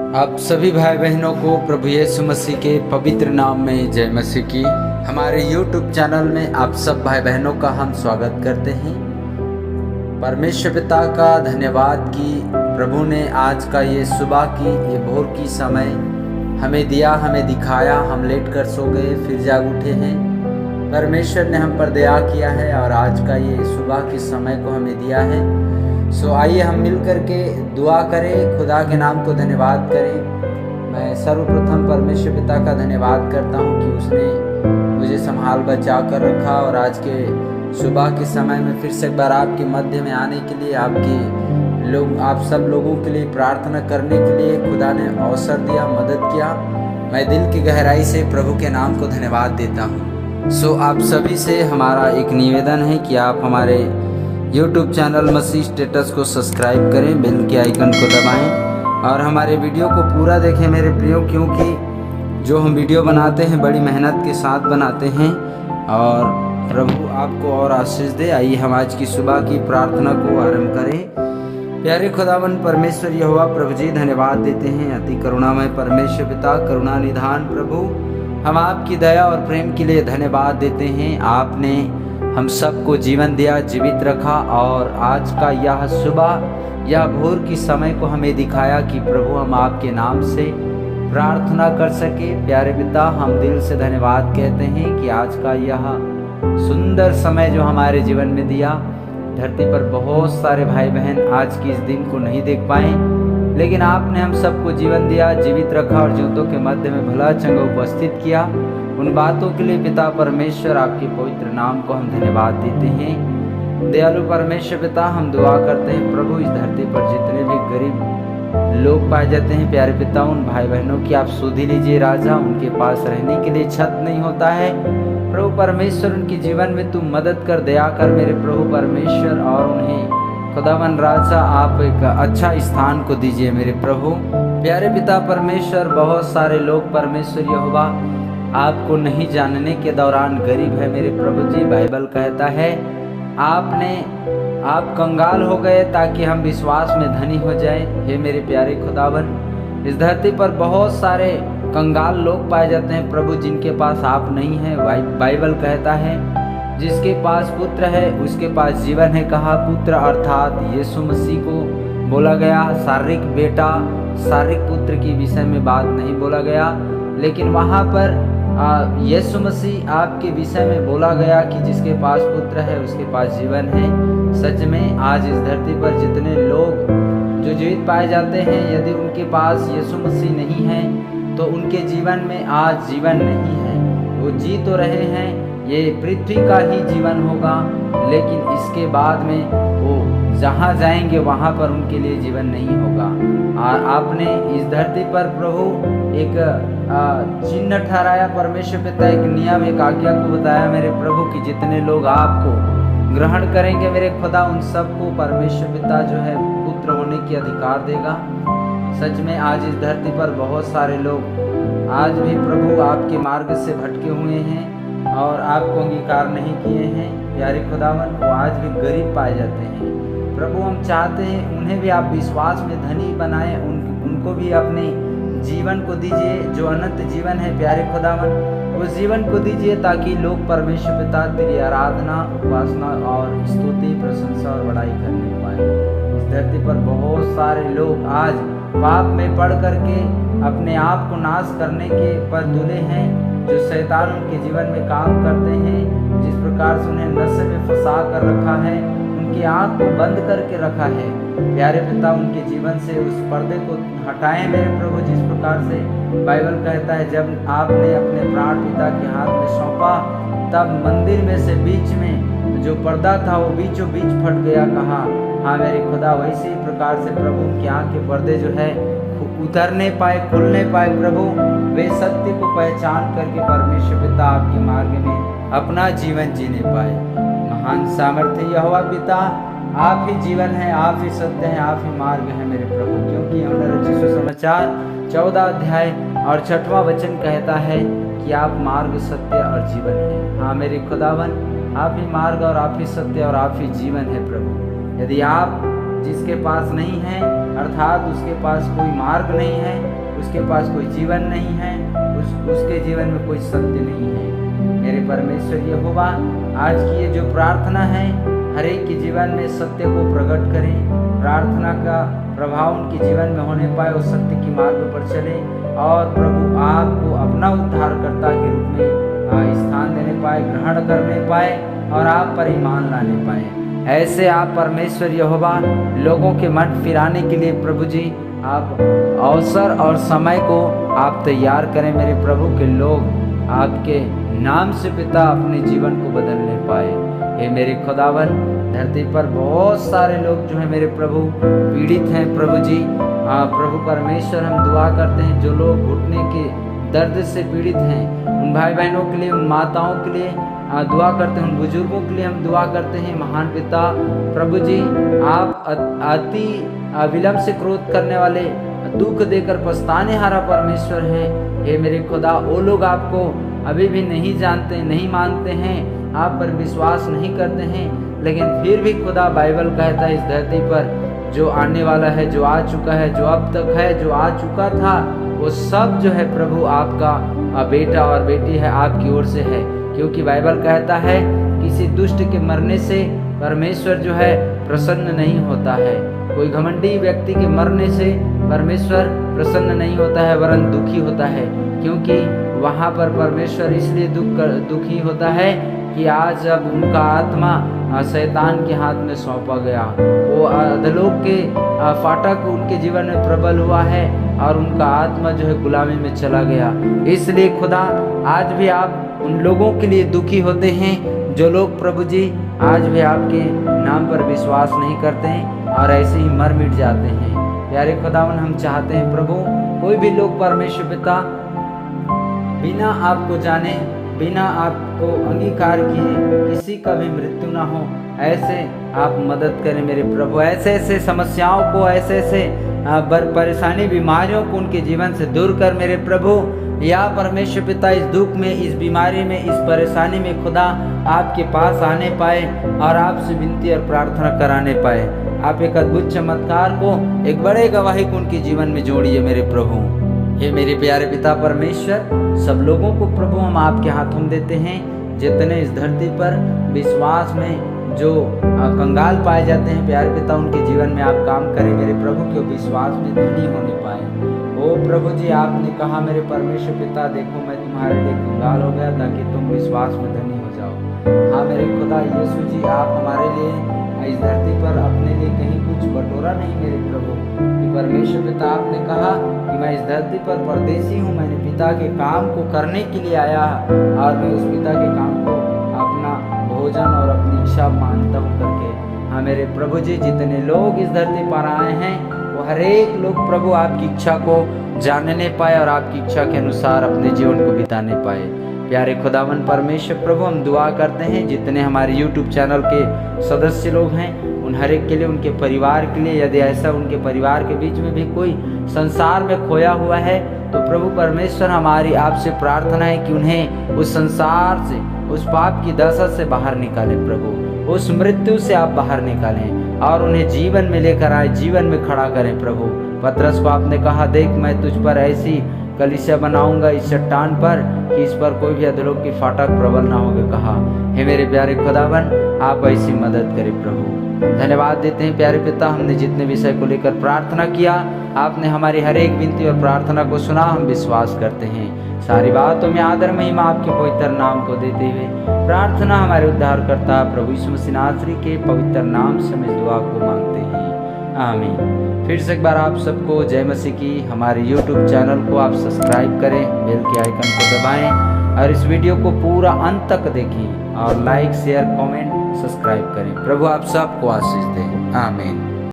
आप सभी भाई बहनों को प्रभु यीशु मसीह के पवित्र नाम में जय मसीह की। हमारे YouTube चैनल में आप सब भाई बहनों का हम स्वागत करते हैं। परमेश्वर पिता का धन्यवाद कि प्रभु ने आज का ये सुबह की ये भोर की समय हमें दिया, हमें दिखाया। हम लेट कर सो गए फिर जाग उठे हैं। परमेश्वर ने हम पर दया किया है और आज का ये सुबह के समय को हमें दिया है। सो आइए हम मिल कर के दुआ करें, खुदा के नाम को धन्यवाद करें। मैं सर्वप्रथम परमेश्वर पिता का धन्यवाद करता हूं कि उसने मुझे संभाल बचा कर रखा और आज के सुबह के समय में फिर से एक बार आपके मध्य में आने के लिए, आप सब लोगों के लिए प्रार्थना करने के लिए खुदा ने अवसर दिया, मदद किया। मैं दिल की गहराई से प्रभु के नाम को धन्यवाद देता हूँ। सो आप सभी से हमारा एक निवेदन है कि आप हमारे YouTube चैनल मसीह स्टेटस को सब्सक्राइब करें, बेल के आइकन को दबाएं और हमारे वीडियो को पूरा देखें मेरे प्रियो, क्योंकि जो हम वीडियो बनाते हैं बड़ी मेहनत के साथ बनाते हैं और प्रभु आपको और आशीष दे। आइए हम आज की सुबह की प्रार्थना को आरंभ करें। प्यारे खुदावन परमेश्वर यहोवा प्रभु जी, धन्यवाद देते हैं अति करुणामय परमेश्वर पिता, करुणा निधान प्रभु, हम आपकी दया और प्रेम के लिए धन्यवाद देते हैं। आपने हम सबको जीवन दिया, जीवित रखा और आज का यह सुबह, यह भोर की समय को हमें दिखाया कि प्रभु हम आपके नाम से प्रार्थना कर सके। प्यारे पिता, हम दिल से धन्यवाद कहते हैं कि आज का यह सुंदर समय जो हमारे जीवन में दिया। धरती पर बहुत सारे भाई बहन आज की इस दिन को नहीं देख पाए, लेकिन आपने हम सबको जीवन दिया, जीवित रखा और जीवतों के मध्य में भला चंगा उपस्थित किया। उन बातों के लिए पिता परमेश्वर आपके पवित्र नाम को हम धन्यवाद देते हैं। दयालु परमेश्वर पिता, हम दुआ करते हैं प्रभु, इस धरती पर जितने भी गरीब लोग पाए जाते हैं प्यारे पिता, उन भाई बहनों की आप सुधि लीजिए राजा। उनके पास रहने के लिए छत नहीं होता है प्रभु परमेश्वर, उनके जीवन में तू मदद कर, दया कर मेरे प्रभु परमेश्वर, और उन्हें खुदावन राजा आप एक अच्छा स्थान को दीजिए मेरे प्रभु। प्यारे पिता परमेश्वर, बहुत सारे लोग परमेश्वर यहोवा आपको नहीं जानने के दौरान गरीब है मेरे प्रभु जी। बाइबल कहता है आप कंगाल हो गए ताकि हम विश्वास में धनी हो जाए। हे मेरे प्यारे खुदावन, इस धरती पर बहुत सारे कंगाल लोग पाए जाते हैं प्रभु, जिनके पास आप नहीं है। बाइबल कहता है जिसके पास पुत्र है उसके पास जीवन है। कहा पुत्र अर्थात यीशु मसीह को बोला गया, शारीरिक बेटा, शारीरिक पुत्र की विषय में बात नहीं बोला गया, लेकिन वहाँ पर यीशु मसीह आपके विषय में बोला गया कि जिसके पास पुत्र है उसके पास जीवन है। सच में आज इस धरती पर जितने लोग जो जीवित पाए जाते हैं, यदि उनके पास यीशु मसीह नहीं है तो उनके जीवन में आज जीवन नहीं है। वो जी तो रहे हैं, ये पृथ्वी का ही जीवन होगा, लेकिन इसके बाद में वो जहाँ जाएंगे वहाँ पर उनके लिए जीवन नहीं होगा। और आपने इस धरती पर प्रभु एक चिन्ह ठहराया परमेश्वर पिता, एक नियम, एक आज्ञा को बताया मेरे प्रभु कि जितने लोग आपको ग्रहण करेंगे मेरे खुदा, उन सबको परमेश्वर पिता जो है पुत्र होने की अधिकार देगा। सच में आज इस धरती पर बहुत सारे लोग आज भी प्रभु आपके मार्ग से भटके हुए हैं और आपको अंगीकार नहीं किए हैं। प्यारे खुदावन, वो आज भी गरीब पाए जाते हैं प्रभु। हम चाहते हैं उन्हें भी आप विश्वास में धनी बनाएं, उनको भी अपने जीवन को दीजिए जो अनंत जीवन है प्यारे खुदावन, उस जीवन को दीजिए ताकि लोग परमेश्वर पिता तेरी आराधना, उपासना और स्तुति, प्रशंसा और बड़ाई करने पाए। इस धरती पर बहुत सारे लोग आज पाप में पड़ करके अपने आप को नाश करने के पर तुले हैं। जो शैतान उनके जीवन में काम करते हैं, जिस प्रकार से उन्हें नशे में फंसा कर रखा है, उनकी आँख को बंद करके रखा है प्यारे पिता, उनके जीवन से उस पर्दे को हटाएं मेरे प्रभु। जिस प्रकार से बाइबल कहता है जब आपने अपने प्राण पिता के हाथ में सौंपा, तब मंदिर में से बीच में जो पर्दा था वो बीचों बीच फट गया। कहा हाँ मेरे खुदा, वैसे ही प्रकार से प्रभु उनकी आँख के पर्दे जो है उतरने पाए, खुलने पाए प्रभु। वे सत्य को पहचान करके परमेश्वर पिता आपके मार्ग में अपना जीवन जीने पाए। महान सामर्थ्य यहोवा पिता, आप ही जीवन है, आप ही सत्य है, आप ही मार्ग है मेरे प्रभु। क्योंकि हमने रचित सुसमाचार 14 अध्याय और 6वां वचन कहता है कि आप मार्ग, सत्य और जीवन है। हाँ मेरे खुदावन, आप ही मार्ग और आप ही सत्य और आप ही जीवन है प्रभु। यदि आप जिसके पास नहीं है अर्थात उसके पास कोई मार्ग नहीं है, उसके पास कोई जीवन नहीं है, उसके जीवन में कोई सत्य नहीं है। मेरे परमेश्वर यहोवा, आज की ये जो प्रार्थना है हर एक के जीवन में सत्य को प्रकट करें, प्रार्थना का प्रभाव उनके जीवन में होने पाए, वो सत्य की मार्ग पर चले और प्रभु आपको अपना उद्धारकर्ता के रूप में स्थान देने पाए, ग्रहण करने पाए और आप पर ईमान लाने पाए। ऐसे आप परमेश्वर यहोवा लोगों के मन फिराने के लिए प्रभु जी आप अवसर और समय को आप तैयार करें मेरे प्रभु के लोग आपके नाम से पिता अपने जीवन को बदलने पाए। हे मेरे खुदावन, धरती पर बहुत सारे लोग जो है मेरे प्रभु पीड़ित हैं प्रभु जी। प्रभु परमेश्वर हम दुआ करते हैं जो लोग घुटने के दर्द से पीड़ित हैं, उन भाई बहनों के लिए, उन माताओं के लिए दुआ करते हैं, उन बुजुर्गों के लिए हम दुआ करते हैं। महान पिता प्रभु जी, आप अति विलंब से क्रोध करने वाले, दुख देकर पछताने हारा परमेश्वर हैं। हे मेरे खुदा, वो लोग आपको अभी भी नहीं जानते, नहीं मानते हैं, आप पर विश्वास नहीं करते हैं, लेकिन फिर भी खुदा बाइबल कहता है इस धरती पर जो आने वाला है, जो आ चुका है, जो अब तक है, जो आ चुका था, वो सब जो है प्रभु आपका बेटा और बेटी है, आपकी ओर से है। क्योंकि बाइबल कहता है किसी दुष्ट के मरने से परमेश्वर जो है प्रसन्न नहीं होता है, कोई घमंडी व्यक्ति के मरने से परमेश्वर प्रसन्न नहीं होता है वरन दुखी होता है। क्योंकि वहाँ पर परमेश्वर इसलिए दुखी होता है कि आज अब उनका आत्मा शैतान के हाथ में सौंपा गया, वो अधलोक के फाटक उनके जीवन में प्रबल हुआ है और उनका आत्मा जो है गुलामी में चला गया। इसलिए खुदा आज भी आप उन लोगों के लिए दुखी होते हैं जो लोग प्रभु जी आज भी आपके नाम पर विश्वास नहीं करते हैं और ऐसे ही मर मिट जाते हैं। प्यारे खुदावन, हम चाहते हैं प्रभु कोई भी लोग परमेश्वर पिता बिना आपको जाने, बिना आपको अंगीकार किए किसी का भी मृत्यु ना हो, ऐसे आप मदद करें मेरे प्रभु। ऐसे ऐसे समस्याओं को, ऐसे ऐसे परेशानी बीमारियों को उनके जीवन से दूर कर मेरे प्रभु। या परमेश्वर पिता इस दुख में, इस बीमारी में, इस परेशानी में खुदा आपके पास आने पाए और आपसे विनती और प्रार्थना कराने पाए। आप एक अद्भुत चमत्कार को, एक बड़े गवाही को उनके जीवन में जोड़िए मेरे प्रभु। हे मेरे प्यारे पिता परमेश्वर, सब लोगों को प्रभु हम आपके हाथों में देते हैं, जितने इस धरती पर विश्वास में जो कंगाल पाए जाते हैं प्यारे पिता, उनके जीवन में आप काम करें मेरे प्रभु, के विश्वास में धनी होने पाए। ओ प्रभु जी, आपने कहा मेरे परमेश्वर पिता, देखो मैं तुम्हारे लिए कंगाल हो गया ताकि तुम विश्वास में धनी हो जाओ। हाँ मेरे खुदा यीशु जी, आप हमारे लिए इस धरती पर अपने लिए कहीं कुछ बटोरा नहीं मेरे प्रभु। कि परमेश्वर पिता, आपने कहा कि मैं इस धरती पर परदेसी हूँ, मैंने पिता के काम को करने के लिए आया और मैं उस पिता के काम को अपना भोजन और अपनी इच्छा मानता हूँ करके। हाँ मेरे प्रभु जी, जितने लोग इस धरती पर आए हैं वो हर एक लोग प्रभु आपकी इच्छा को जानने पाए और आपकी इच्छा के अनुसार अपने जीवन को बिताने पाए। प्यारे खुदावन परमेश्वर प्रभु, हम दुआ करते हैं जितने हमारे YouTube चैनल के सदस्य लोग हैं उन हर एक के लिए, उनके परिवार के लिए, यदि ऐसा उनके परिवार के बीच में भी कोई संसार में खोया हुआ है तो प्रभु परमेश्वर, हमारी आपसे प्रार्थना है कि उन्हें उस संसार से, उस पाप की दशा से बाहर निकालें प्रभु, उस मृत्यु से आप बाहर निकालें और उन्हें जीवन में लेकर आए, जीवन में खड़ा करें प्रभु। पतरस को आपने कहा, देख मैं तुझ पर ऐसी कलीसिया बनाऊंगा इस चट्टान पर कि इस पर कोई भी अधलोक की फाटक प्रबल ना होगा कहा। हे मेरे प्यारे खुदावन, आप ऐसी मदद करें प्रभु। धन्यवाद देते हैं प्यारे पिता, हमने जितने विषय को लेकर प्रार्थना किया, आपने हमारी हर एक विनती और प्रार्थना को सुना, हम विश्वास करते हैं। सारी बातों में आदर महिमा आपके पवित्र नाम को देते हुए प्रार्थना हमारे उद्धारकर्ता प्रभु यीशु मसीह नासरी के पवित्र नाम से मैं दुआ को मांगते हैं, आमीन। फिर से एक बार आप सबको जय मसीह की। हमारे YouTube चैनल को आप सब्सक्राइब करें, बेल के आइकन को दबाएं और इस वीडियो को पूरा अंत तक देखें और लाइक शेयर कमेंट सब्सक्राइब करें। प्रभु आप सबको आशीष दें, आमीन।